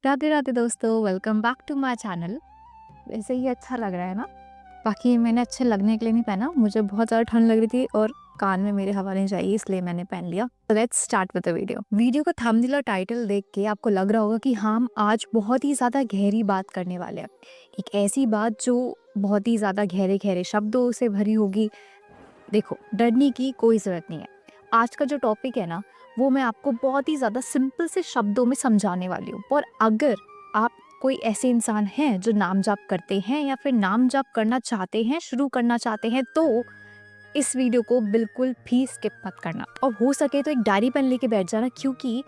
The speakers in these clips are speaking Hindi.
राधे राधे दोस्तों, welcome back to my channel. वैसे ये अच्छा लग रहा है ना? बाकी मैंने अच्छे लगने के लिए नहीं पहना, मुझे बहुत ज़्यादा ठंड लग रही थी और कान में मेरे हवा नहीं चाहिए, इसलिए मैंने पहन लिया। Let's start with the video. Video का थंबनेल और टाइटल देख के आपको लग रहा होगा कि हम आज बहुत ही ज़्यादा गहरी बात करने वाले हैं। एक ऐसी बात जो बहुत ही ज़्यादा गहरे गहरे शब्दों से भरी होगी। देखो, डरने की कोई ज़रूरत नहीं है। आज का जो टॉपिक है ना, वो मैं आपको बहुत ही ज़्यादा सिंपल से शब्दों में समझाने वाली हूँ। और अगर आप कोई ऐसे इंसान हैं जो नाम जाप करते हैं या फिर नाम जाप करना चाहते हैं, शुरू करना चाहते हैं, तो इस वीडियो को बिल्कुल भी स्किप मत करना और हो सके तो एक डायरी पेन लेके बैठ जाना, क्योंकि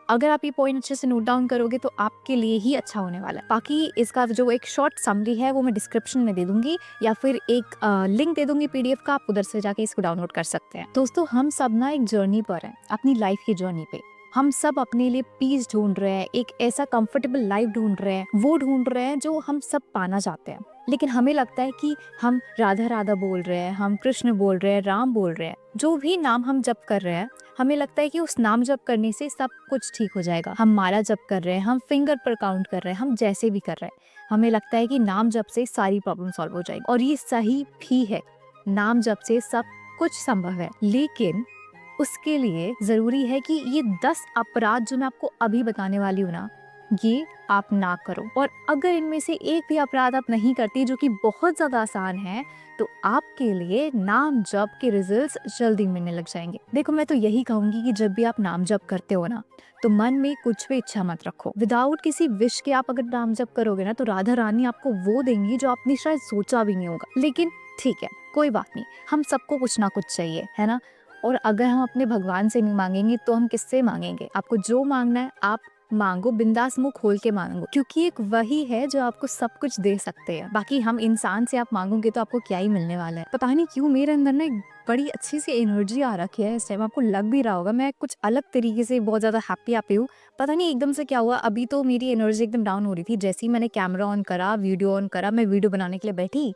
अगर आप ये पॉइंट अच्छे से नोट डाउन करोगे तो आपके लिए ही अच्छा होने वाला है। बाकी इसका जो एक शॉर्ट समरी है वो मैं डिस्क्रिप्शन में दे दूंगी या फिर एक लिंक दे दूंगी पीडीएफ का, आप उधर से जाके इसको डाउनलोड कर सकते हैं। दोस्तों, हम सब ना एक जर्नी पर हैं, अपनी लाइफ की जर्नी पे। हम सब अपने लिए पीस ढूंढ रहे हैं, एक ऐसा कंफर्टेबल लाइफ ढूंढ रहे हैं, वो ढूंढ रहे हैं जो हम सब पाना चाहते हैं। लेकिन हमें लगता है कि हम राधा राधा बोल रहे हैं, हम कृष्ण बोल रहे हैं, राम बोल रहे हैं, जो भी नाम हम जप कर रहे हैं, हमें लगता है कि उस नाम जप करने से सब कुछ ठीक हो जाएगा। हम माला जप कर रहे हैं, हम फिंगर पर काउंट कर रहे हैं, हम जैसे भी कर रहे हैं, हमें लगता है कि नाम जप से सारी प्रॉब्लम सॉल्व हो जाएगी। और ये सही भी है, नाम जप से सब कुछ संभव है। लेकिन उसके लिए जरूरी है कि ये 10 अपराध जो मैं आपको अभी बताने वाली हूँ ना, ये आप ना करो। और अगर इनमें से एक भी अपराध आप नहीं करती, जो कि बहुत ज्यादा आसान है, तो आपके लिए नाम जप के रिजल्ट्स जल्दी मिलने लग जाएंगे। देखो, मैं तो यही कहूंगी कि जब भी आप नाम जप करते हो ना, तो मन में कुछ भी इच्छा मत रखो। विदाउट किसी विश के आप अगर नाम जप करोगे ना, तो राधा रानी आपको वो देंगी जो आपने शायद सोचा भी नहीं होगा। लेकिन ठीक है, कोई बात नहीं, हम सबको कुछ ना कुछ चाहिए, है ना? और अगर हम अपने भगवान से नहीं मांगेंगे तो हम किससे मांगेंगे? आपको जो मांगना है आप मांगो, बिंदास मुंह खोल के मांगो, क्योंकि एक वही है जो आपको सब कुछ दे सकते हैं। बाकी हम इंसान से आप मांगोगे तो आपको क्या ही मिलने वाला है। पता नहीं क्यों मेरे अंदर ना एक बड़ी अच्छी सी एनर्जी आ रखी है इस टाइम, आपको लग भी रहा होगा मैं कुछ अलग तरीके से बहुत ज्यादा हैप्पी हूँ। पता नहीं एकदम से क्या हुआ, अभी तो मेरी एनर्जी एकदम डाउन हो रही थी। जैसे ही मैंने कैमरा ऑन करा, वीडियो ऑन करा, मैं वीडियो बनाने के लिए बैठी,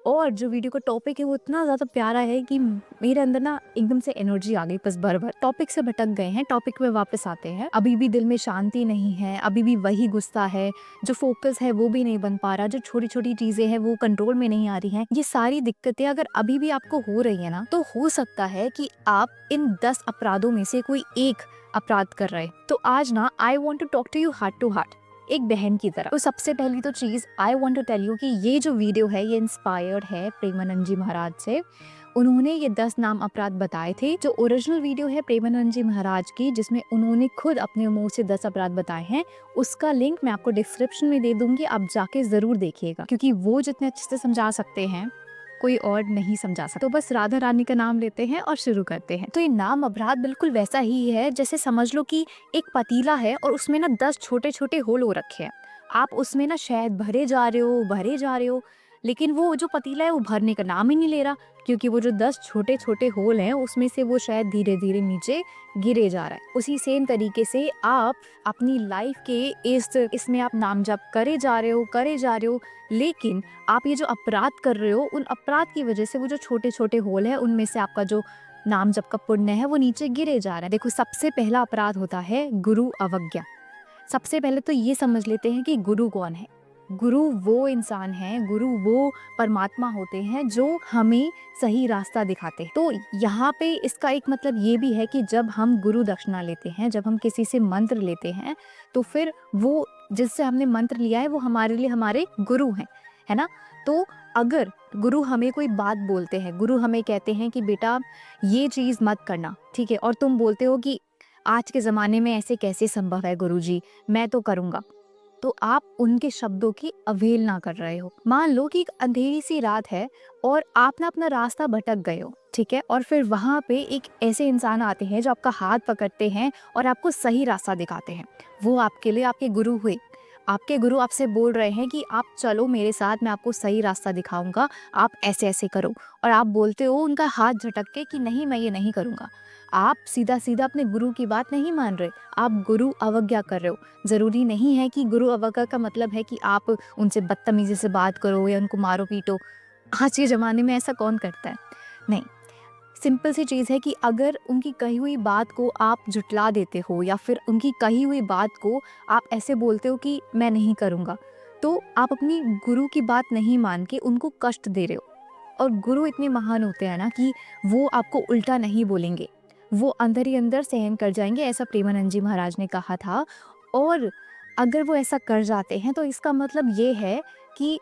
और जो वीडियो का टॉपिक है वो इतना ज़्यादा प्यारा है कि मेरे अंदर ना एकदम से एनर्जी आ गई। बस भर भर टॉपिक से भटक गए हैं, टॉपिक पे वापस आते हैं। अभी भी दिल में शांति नहीं है, अभी भी वही गुस्सा है, जो फोकस है वो भी नहीं बन पा रहा, जो छोटी छोटी चीजें हैं वो कंट्रोल में नहीं आ रही हैं। ये सारी दिक्कतें अगर अभी भी आपको हो रही है ना, तो हो सकता है कि आप इन 10 अपराधों में से कोई एक अपराध कर रहे हैं। तो आज ना I want to talk to you heart to heart, एक बहन की तरह। तो सबसे पहली तो चीज I want to tell you कि ये जो वीडियो है ये इंस्पायर्ड है प्रेमानंद जी महाराज से। उन्होंने ये 10 नाम अपराध बताए थे। जो ओरिजिनल वीडियो है प्रेमानंद जी महाराज की, जिसमें उन्होंने खुद अपने मुंह से 10 अपराध बताए हैं, उसका लिंक मैं आपको डिस्क्रिप्शन में दे दूंगी, आप जाके जरूर देखिएगा, क्योंकि वो जितने अच्छे से समझा सकते हैं कोई और नहीं समझा सकता। तो बस राधा रानी का नाम लेते हैं और शुरू करते हैं। तो ये नाम अपराध बिल्कुल वैसा ही है जैसे समझ लो कि एक पतीला है और उसमें ना 10 छोटे छोटे होल हो रखे हैं। आप उसमें ना शहद भरे जा रहे हो, लेकिन वो जो पतीला है वो भरने का नाम ही नहीं ले रहा, क्योंकि वो जो 10 छोटे छोटे होल हैं उसमें से वो शायद धीरे धीरे नीचे गिरे जा रहा है। उसी सेम तरीके से आप अपनी लाइफ के इसमें आप नाम जप करे जा रहे हो, लेकिन आप ये जो अपराध कर रहे हो, उन अपराध की वजह से वो जो छोटे छोटे होल है उनमें से आपका जो नाम जप का पुण्य है वो नीचे गिरे जा रहा है। देखो, सबसे पहला अपराध होता है गुरु अवज्ञा। सबसे पहले तो ये समझ लेते हैं कि गुरु कौन है। गुरु वो इंसान है, गुरु वो परमात्मा होते हैं जो हमें सही रास्ता दिखाते हैं। तो यहाँ पे इसका एक मतलब ये भी है कि जब हम गुरु दक्षिणा लेते हैं, जब हम किसी से मंत्र लेते हैं, तो फिर वो जिससे हमने मंत्र लिया है वो हमारे लिए हमारे गुरु हैं, है ना? तो अगर गुरु हमें कोई बात बोलते हैं, गुरु हमें कहते हैं कि बेटा ये चीज मत करना, ठीक है, और तुम बोलते हो कि आज के ज़माने में ऐसे कैसे संभव है गुरुजी, मैं तो करूँगा। तो आप उनके शब्दों की अवहेलना कर रहे हो। मान लो कि एक अंधेरी सी रात है और आप ना अपना रास्ता भटक गए हो, ठीक है, और फिर वहाँ पे एक ऐसे इंसान आते हैं जो आपका हाथ पकड़ते हैं और आपको सही रास्ता दिखाते हैं। वो आपके लिए आपके गुरु हुए। आपके गुरु आपसे बोल रहे हैं कि आप चलो मेरे साथ, मैं आपको सही रास्ता दिखाऊंगा, आप ऐसे ऐसे करो। और आप बोलते हो उनका हाथ झटक के कि नहीं, मैं ये नहीं करूँगा। आप सीधा सीधा अपने गुरु की बात नहीं मान रहे, आप गुरु अवज्ञा कर रहे हो। ज़रूरी नहीं है कि गुरु अवज्ञा का मतलब है कि आप उनसे बदतमीजी से बात करो या उनको मारो पीटो। आज के ज़माने में ऐसा कौन करता है? नहीं। सिंपल सी चीज़ है कि अगर उनकी कही हुई बात को आप झुठला देते हो या फिर उनकी कही हुई बात को आप ऐसे बोलते हो कि मैं नहीं करूँगा, तो आप अपनी गुरु की बात नहीं मान के उनको कष्ट दे रहे हो। और गुरु इतने महान होते हैं ना कि वो आपको उल्टा नहीं बोलेंगे, वो अंदर ही अंदर सहन कर जाएंगे, ऐसा प्रेमानंद जी महाराज ने कहा था। और अगर वो ऐसा कर जाते हैं तो इसका मतलब ये है कि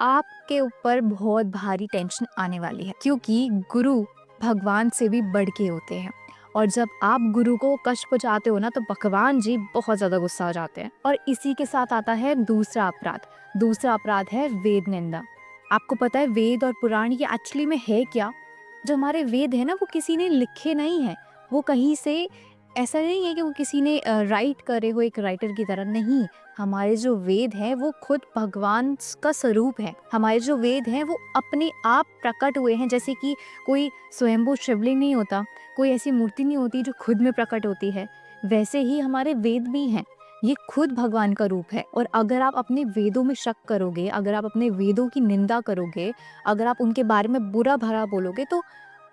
आपके ऊपर बहुत भारी टेंशन आने वाली है, क्योंकि गुरु भगवान से भी बढ़ के होते हैं। और जब आप गुरु को कष्ट पहुंचाते हो ना तो भगवान जी बहुत ज़्यादा गुस्सा हो जाते हैं। और इसी के साथ आता है दूसरा अपराध। दूसरा अपराध है वेद निंदा। आपको पता है वेद और पुराण ये एक्चुअली में है क्या? जो हमारे वेद है ना वो किसी ने लिखे नहीं है, वो कहीं से ऐसा नहीं है कि वो किसी ने राइट करे हो एक राइटर की तरह, नहीं। हमारे जो वेद हैं वो खुद भगवान का स्वरूप है। हमारे जो वेद हैं वो अपने आप प्रकट हुए हैं, जैसे कि कोई स्वयंभू शिवलिंग नहीं होता, कोई ऐसी मूर्ति नहीं होती जो खुद में प्रकट होती है, वैसे ही हमारे वेद भी हैं। ये खुद भगवान का रूप है। और अगर आप अपने वेदों में शक करोगे, अगर आप अपने वेदों की निंदा करोगे, अगर आप उनके बारे में बुरा भला बोलोगे, तो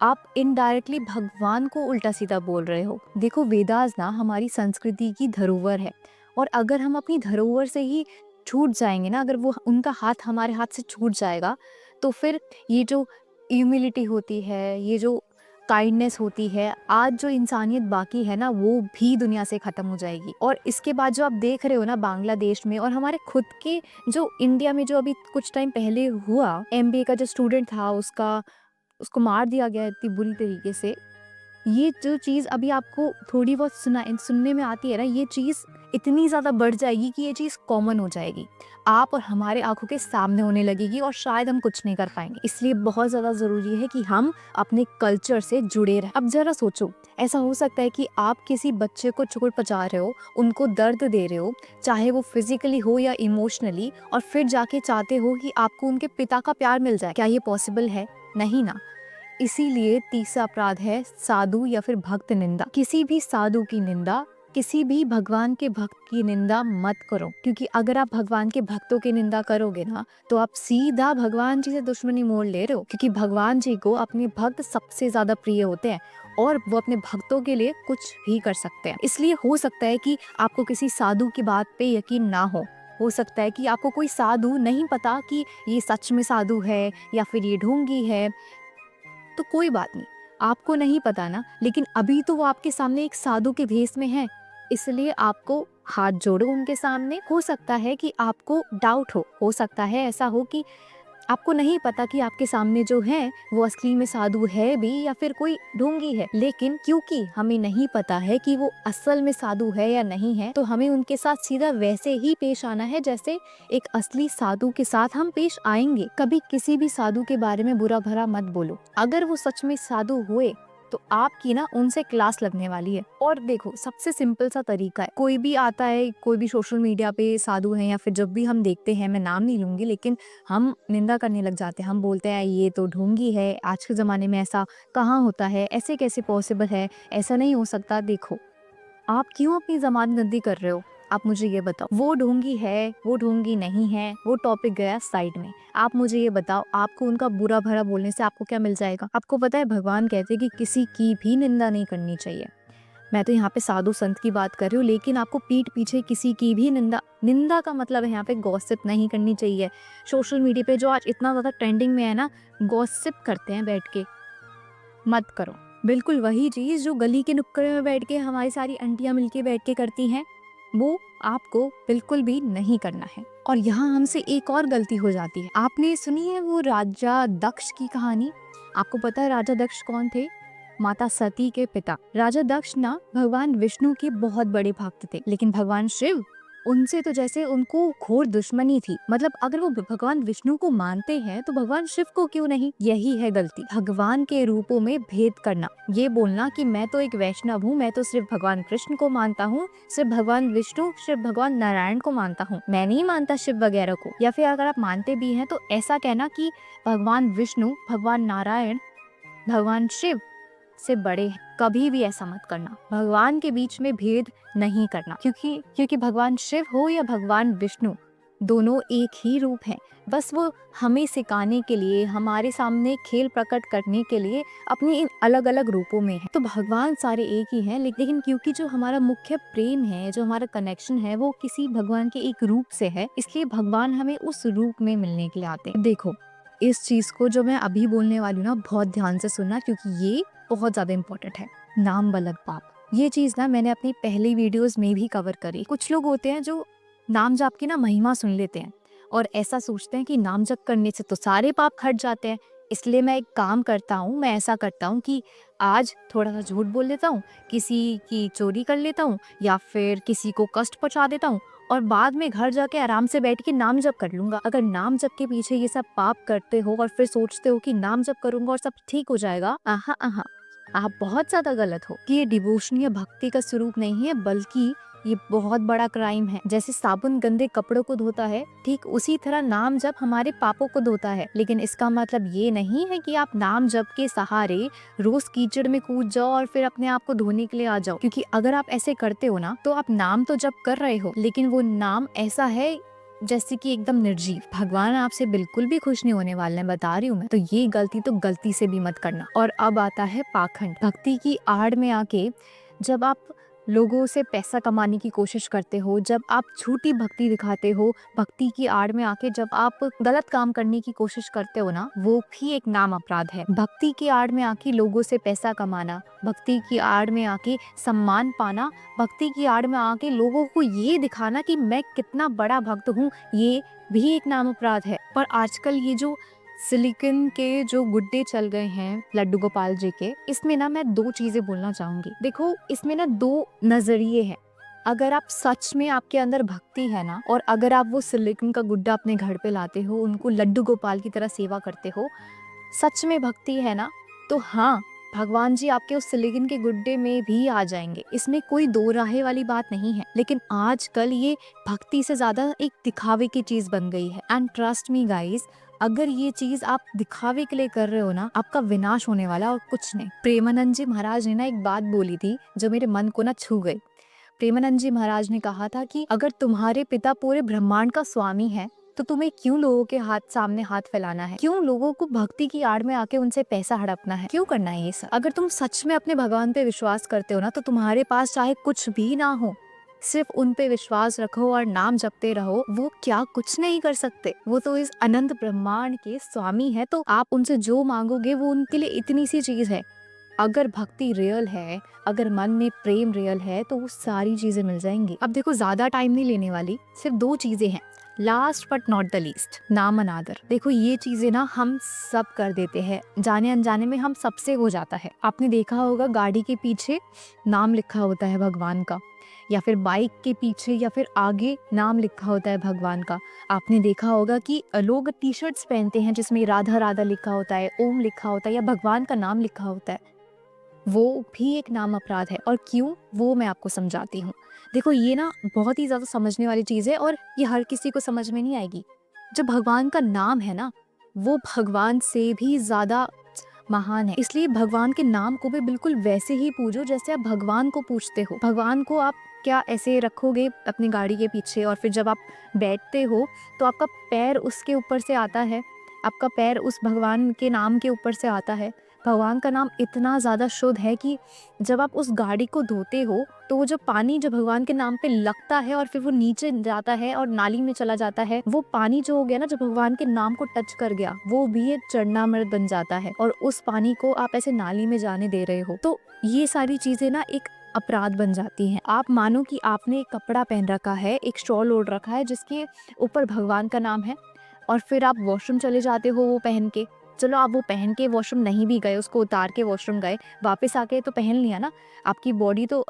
आप इनडायरेक्टली भगवान को उल्टा सीधा बोल रहे हो। देखो वेदास ना हमारी संस्कृति की धरोहर है, और अगर हम अपनी धरोहर से ही छूट जाएंगे ना, अगर वो उनका हाथ हमारे हाथ से छूट जाएगा, तो फिर ये जो ह्यूमिलिटी होती है, ये जो काइंडनेस होती है, आज जो इंसानियत बाकी है ना, वो भी दुनिया से ख़त्म हो जाएगी। और इसके बाद जो आप देख रहे हो ना बांग्लादेश में और हमारे खुद के जो इंडिया में, जो अभी कुछ टाइम पहले हुआ, एमबीए का जो स्टूडेंट था उसको मार दिया गया इतनी बुरी तरीके से। ये जो चीज़ अभी आपको थोड़ी बहुत सुनने में आती है ना, ये चीज़ इतनी ज़्यादा बढ़ जाएगी कि ये चीज़ कॉमन हो जाएगी, आप और हमारे आंखों के सामने होने लगेगी, और शायद हम कुछ नहीं कर पाएंगे। इसलिए बहुत ज़्यादा ज़रूरी है कि हम अपने कल्चर से जुड़े रहें। अब ज़रा सोचो, ऐसा हो सकता है कि आप किसी बच्चे को चोट पहुंचा रहे हो, उनको दर्द दे रहे हो, चाहे वो फिजिकली हो या इमोशनली, और फिर जाके चाहते हो कि आपको उनके पिता का प्यार मिल जाए। क्या ये पॉसिबल है? नहीं ना। इसीलिए तीसरा अपराध है साधु या फिर भक्त निंदा। किसी भी साधु की निंदा, किसी भी भगवान के भक्त की निंदा मत करो, क्योंकि अगर आप भगवान के भक्तों की निंदा करोगे ना, तो आप सीधा भगवान जी से दुश्मनी मोड़ ले रहे हो। क्योंकि भगवान जी को अपने भक्त सबसे ज्यादा प्रिय होते हैं, और वो अपने भक्तों के लिए कुछ भी कर सकते हैं। इसलिए हो सकता है कि आपको किसी साधु की बात पे यकीन ना हो सकता है कि आपको कोई साधु नहीं पता कि ये सच में साधु है या फिर ये ढोंगी है, तो कोई बात नहीं, आपको नहीं पता ना, लेकिन अभी तो वो आपके सामने एक साधु के भेष में है, इसलिए आपको हाथ जोड़ो उनके सामने। हो सकता है कि आपको डाउट हो सकता है ऐसा हो कि आपको नहीं पता कि आपके सामने जो है वो असली में साधु है भी या फिर कोई ढोंगी है, लेकिन क्योंकि हमें नहीं पता है कि वो असल में साधु है या नहीं है, तो हमें उनके साथ सीधा वैसे ही पेश आना है जैसे एक असली साधु के साथ हम पेश आएंगे। कभी किसी भी साधु के बारे में बुरा भला मत बोलो। अगर वो सच में साधु हुए तो आपकी ना उनसे क्लास लगने वाली है। और देखो सबसे सिंपल सा तरीका है, कोई भी आता है, कोई भी सोशल मीडिया पे साधु है, या फिर जब भी हम देखते हैं, मैं नाम नहीं लूंगी, लेकिन हम निंदा करने लग जाते हैं। हम बोलते हैं ये तो ढोंगी है, आज के ज़माने में ऐसा कहाँ होता है, ऐसे कैसे पॉसिबल है, ऐसा नहीं हो सकता। देखो आप क्यों अपनी जमानबंदी कर रहे हो? आप मुझे ये बताओ, वो ढोंगी है, वो ढोंगी नहीं है, वो टॉपिक गया साइड में। आप मुझे ये बताओ, आपको उनका बुरा भला बोलने से आपको क्या मिल जाएगा? आपको पता है भगवान कहते हैं कि किसी की भी निंदा नहीं करनी चाहिए। मैं तो यहाँ पे साधु संत की बात कर रही हूँ, लेकिन आपको पीठ पीछे किसी की भी निंदा का मतलब है यहाँ पे गॉसिप नहीं करनी चाहिए। सोशल मीडिया पे जो आज इतना ज्यादा ट्रेंडिंग में है ना, गॉसिप करते हैं बैठ के, मत करो। बिल्कुल वही चीज जो गली के नुक्कड़ में बैठ के हमारी सारी आंटियां मिलके बैठ के करती हैं, वो आपको बिल्कुल भी नहीं करना है। और यहाँ हमसे एक और गलती हो जाती है। आपने सुनी है वो राजा दक्ष की कहानी? आपको पता है राजा दक्ष कौन थे? माता सती के पिता। राजा दक्ष ना भगवान विष्णु के बहुत बड़े भक्त थे, लेकिन भगवान शिव उनसे तो जैसे उनको घोर दुश्मनी थी। मतलब अगर वो भगवान विष्णु को मानते हैं तो भगवान शिव को क्यों नहीं? यही है गलती, भगवान के रूपों में भेद करना। ये बोलना कि मैं तो एक वैष्णव हूँ, मैं तो सिर्फ भगवान कृष्ण को मानता हूँ, सिर्फ भगवान विष्णु, सिर्फ भगवान नारायण को मानता हूँ, मैं नहीं मानता शिव वगैरह को। या फिर अगर आप मानते भी हैं तो ऐसा कहना कि भगवान विष्णु, भगवान नारायण, भगवान शिव से बड़े हैं। कभी भी ऐसा मत करना। भगवान के बीच में भेद नहीं करना, क्योंकि भगवान शिव हो या भगवान विष्णु, दोनों एक ही रूप हैं, बस वो हमें सिखाने के लिए, हमारे सामने खेल प्रकट करने के लिए अपने इन अलग अलग रूपों में है। तो भगवान सारे एक ही हैं, लेकिन क्योंकि जो हमारा मुख्य प्रेम है, जो हमारा कनेक्शन है, वो किसी भगवान के एक रूप से है, इसलिए भगवान हमें उस रूप में मिलने के लिए आते हैं। देखो, इस चीज को जो मैं अभी बोलने वाली हूँ ना, बहुत ध्यान से सुनना, क्योंकि ये बहुत ज्यादा इम्पोर्टेंट है। नाम बलक पाप, ये चीज ना मैंने अपनी पहली वीडियोस में भी कवर करी। कुछ लोग होते हैं जो नाम जप की ना महिमा सुन लेते हैं और ऐसा सोचते हैं कि नाम जप करने से तो सारे पाप हट जाते हैं। इसलिए मैं एक काम करता हूँ, मैं ऐसा करता हूँ कि आज थोड़ा सा झूठ बोल लेता हूँ, किसी की चोरी कर लेता हूँ या फिर किसी को कष्ट पहुँचा देता हूँ और बाद में घर जाके आराम से बैठ के नाम जप कर लूंगा। अगर नाम जप के पीछे ये सब पाप करते हो और फिर सोचते हो कि नाम जप करूंगा और सब ठीक हो जाएगा, आहा आहा, आप बहुत ज्यादा गलत हो। कि ये डिवोशन या भक्ति का स्वरूप नहीं है, बल्कि ये बहुत बड़ा क्राइम है। जैसे साबुन गंदे कपड़ों को धोता है, ठीक उसी तरह नाम जप हमारे पापों को धोता है। लेकिन इसका मतलब ये नहीं है कि आप नाम जप के सहारे रोज कीचड़ में कूद जाओ और फिर अपने आप को धोने के लिए आ जाओ। क्योंकि अगर आप ऐसे करते हो ना, तो आप नाम तो जप कर रहे हो, लेकिन वो नाम ऐसा है जैसे कि एकदम निर्जीव। भगवान आपसे बिल्कुल भी खुश नहीं होने वाले हैं, बता रही हूँ मैं। तो ये गलती तो गलती से भी मत करना। और अब आता है पाखंड। भक्ति की आड़ में आके जब आप लोगों से पैसा कमाने की कोशिश करते हो, जब आप झूठी भक्ति दिखाते हो, भक्ति की आड़ में आके जब आप गलत काम करने की कोशिश करते हो ना, वो भी एक नाम अपराध है। भक्ति की आड़ में आके लोगों से पैसा कमाना, भक्ति की आड़ में आके सम्मान पाना, भक्ति की आड़ में आके लोगों को ये दिखाना कि मैं कितना बड़ा भक्त हूँ, ये भी एक नाम अपराध है। पर आजकल ये जो सिलिकॉन के जो गुड्डे चल गए हैं लड्डू गोपाल जी के, इसमें ना मैं दो चीजें बोलना चाहूंगी। देखो, इसमें ना दो नजरिए हैं। अगर आप सच में आपके अंदर भक्ति है ना, और अगर आप वो सिलिकॉन का गुड्डा अपने घर पे लाते हो, उनको लड्डू गोपाल की तरह सेवा करते हो, सच में भक्ति है ना, तो हाँ, भगवान जी आपके उस सिलिकॉन के गुड्डे में भी आ जाएंगे। इसमें कोई दो राहे वाली बात नहीं है। लेकिन आजकल ये भक्ति से ज्यादा एक दिखावे की चीज बन गई है। एंड ट्रस्ट मी गाइस, अगर ये चीज आप दिखावे के लिए कर रहे हो ना, आपका विनाश होने वाला और कुछ नहीं। प्रेमानंद जी महाराज ने ना एक बात बोली थी जो मेरे मन को ना छू गई। प्रेमानंद जी महाराज ने कहा था कि अगर तुम्हारे पिता पूरे ब्रह्मांड का स्वामी है, तो तुम्हें क्यों लोगों के सामने हाथ फैलाना है? क्यों लोगों को भक्ति की आड़ में आके उनसे पैसा हड़पना है? क्यों करना है ये सब? अगर तुम सच में अपने भगवान पे विश्वास करते हो ना, तो तुम्हारे पास चाहे कुछ भी ना हो, सिर्फ उन पे विश्वास रखो और नाम जपते रहो। वो क्या कुछ नहीं कर सकते? वो तो इस अनंत ब्रह्मांड के स्वामी है। तो आप उनसे जो मांगोगे वो उनके लिए इतनी सी चीज है। अगर भक्ति रियल है, अगर मन में प्रेम रियल है, तो वो सारी चीजें मिल जाएंगी। अब देखो, ज्यादा टाइम नहीं लेने वाली, सिर्फ दो चीजें हैं। Last but not the least, नाम अनादर। देखो, ये चीजें ना हम सब कर देते हैं, जाने अनजाने में हम सबसे हो जाता है। आपने देखा होगा गाड़ी के पीछे नाम लिखा होता है भगवान का, या फिर बाइक के पीछे या फिर आगे नाम लिखा होता है भगवान का। आपने देखा होगा कि लोग टी शर्ट्स पहनते हैं जिसमें राधा राधा लिखा होता है, ओम लिखा होता है या भगवान का नाम लिखा होता है। वो भी एक नाम अपराध है। और क्यों, वो मैं आपको समझाती हूँ। देखो, ये ना बहुत ही ज्यादा समझने वाली चीज है और ये हर किसी को समझ में नहीं आएगी। जो भगवान का नाम है ना, वो भगवान से भी ज्यादा महान है। इसलिए भगवान के नाम को भी बिल्कुल वैसे ही पूजो जैसे आप भगवान को पूजते हो। भगवान को आप क्या ऐसे रखोगे अपनी गाड़ी के पीछे, और फिर जब आप बैठते हो तो आपका पैर उसके ऊपर से आता है, आपका पैर उस भगवान के नाम के ऊपर से आता है। भगवान का नाम इतना ज़्यादा शुद्ध है कि जब आप उस गाड़ी को धोते हो, तो वो जो पानी जो भगवान के नाम पे लगता है और फिर वो नीचे जाता है और नाली में चला जाता है, वो पानी जो हो गया ना, जो भगवान के नाम को टच कर गया, वो भी एक चरणामृत बन जाता है और उस पानी को आप ऐसे नाली में जाने दे रहे हो। तो ये सारी चीजें ना एक अपराध बन जाती हैं। आप मानो कि आपने एक कपड़ा पहन रखा है, एक शॉल ओढ़ रखा है जिसके ऊपर भगवान का नाम है, और फिर आप वॉशरूम चले जाते हो वो पहन के। चलो, आप वो पहन के वॉशरूम नहीं भी गए, उसको उतार के वॉशरूम गए, वापस आके तो पहन लिया ना, आपकी बॉडी तो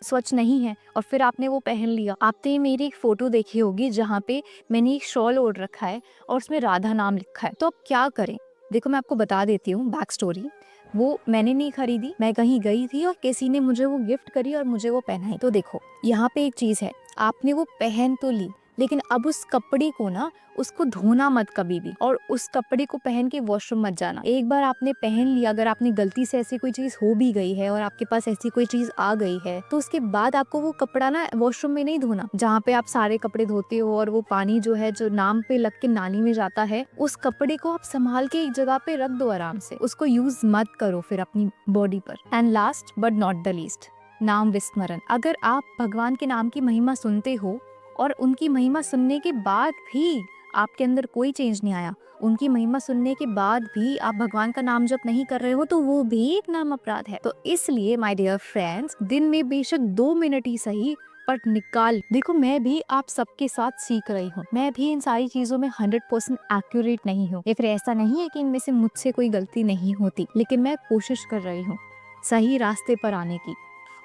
स्वच्छ नहीं है और फिर आपने वो पहन लिया। आपने मेरी एक फोटो देखी होगी जहाँ पे मैंने एक शॉल ओढ़ रखा है और उसमें राधा नाम लिखा है। तो अब क्या करें? देखो, मैं आपको बता देती हूँ बैक स्टोरी। वो मैंने नहीं खरीदी, मैं कहीं गई थी और किसी ने मुझे वो गिफ्ट करी और मुझे वो पहनाई। तो देखो, यहाँ पे एक चीज है, आपने वो पहन तो ली, लेकिन अब उस कपड़े को ना, उसको धोना मत कभी भी, और उस कपड़े को पहन के वॉशरूम मत जाना। एक बार आपने पहन लिया, अगर आपने गलती से ऐसी कोई चीज हो भी गई है और आपके पास ऐसी कोई चीज आ गई है, तो उसके बाद आपको वो कपड़ा ना वॉशरूम में नहीं धोना, जहाँ पे आप सारे कपड़े धोते हो और वो पानी जो है जो नाम पे लग के नाली में जाता है, उस कपड़े को आप संभाल के एक जगह पे रख दो आराम से, उसको यूज मत करो फिर अपनी बॉडी पर। And last but not the least, नाम विस्मरण। अगर आप भगवान के नाम की महिमा सुनते हो और उनकी महिमा सुनने के बाद भी आपके अंदर कोई चेंज नहीं आया, उनकी महिमा सुनने के बाद भी आप भगवान का नाम जप नहीं कर रहे हो, तो वो भी एक नाम अपराध है। तो इसलिए माय डियर फ्रेंड्स, दिन में बेशक 2 मिनट ही सही, बट निकाल। देखो, मैं भी आप सबके साथ सीख रही हूँ, मैं भी इन सारी चीजों में 100% एक्यूरेट नहीं हूँ, या फिर ऐसा नहीं है कि इनमें से मुझसे कोई गलती नहीं होती, लेकिन मैं कोशिश कर रही हूँ सही रास्ते पर आने की,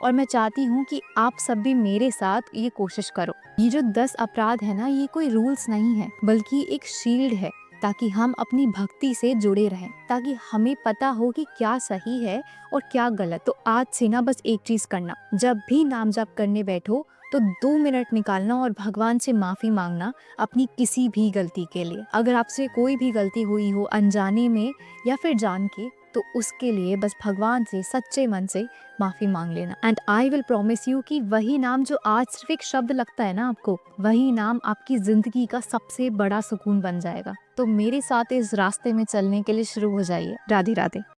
और मैं चाहती हूँ कि आप सब भी मेरे साथ ये कोशिश करो। ये जो 10 अपराध है ना, ये कोई रूल्स नहीं है, बल्कि एक शील्ड है, ताकि हम अपनी भक्ति से जुड़े रहें, ताकि हमें पता हो कि क्या सही है और क्या गलत। तो आज से ना बस एक चीज करना, जब भी नाम जप करने बैठो तो 2 मिनट निकालना और भगवान से माफी मांगना अपनी किसी भी गलती के लिए। अगर आपसे कोई भी गलती हुई हो अनजाने में या फिर जान के, तो उसके लिए बस भगवान से सच्चे मन से माफी मांग लेना। And I will promise you कि वही नाम जो आज सिर्फ एक शब्द लगता है ना आपको, वही नाम आपकी जिंदगी का सबसे बड़ा सुकून बन जाएगा। तो मेरे साथ इस रास्ते में चलने के लिए शुरू हो जाइए। राधे राधे।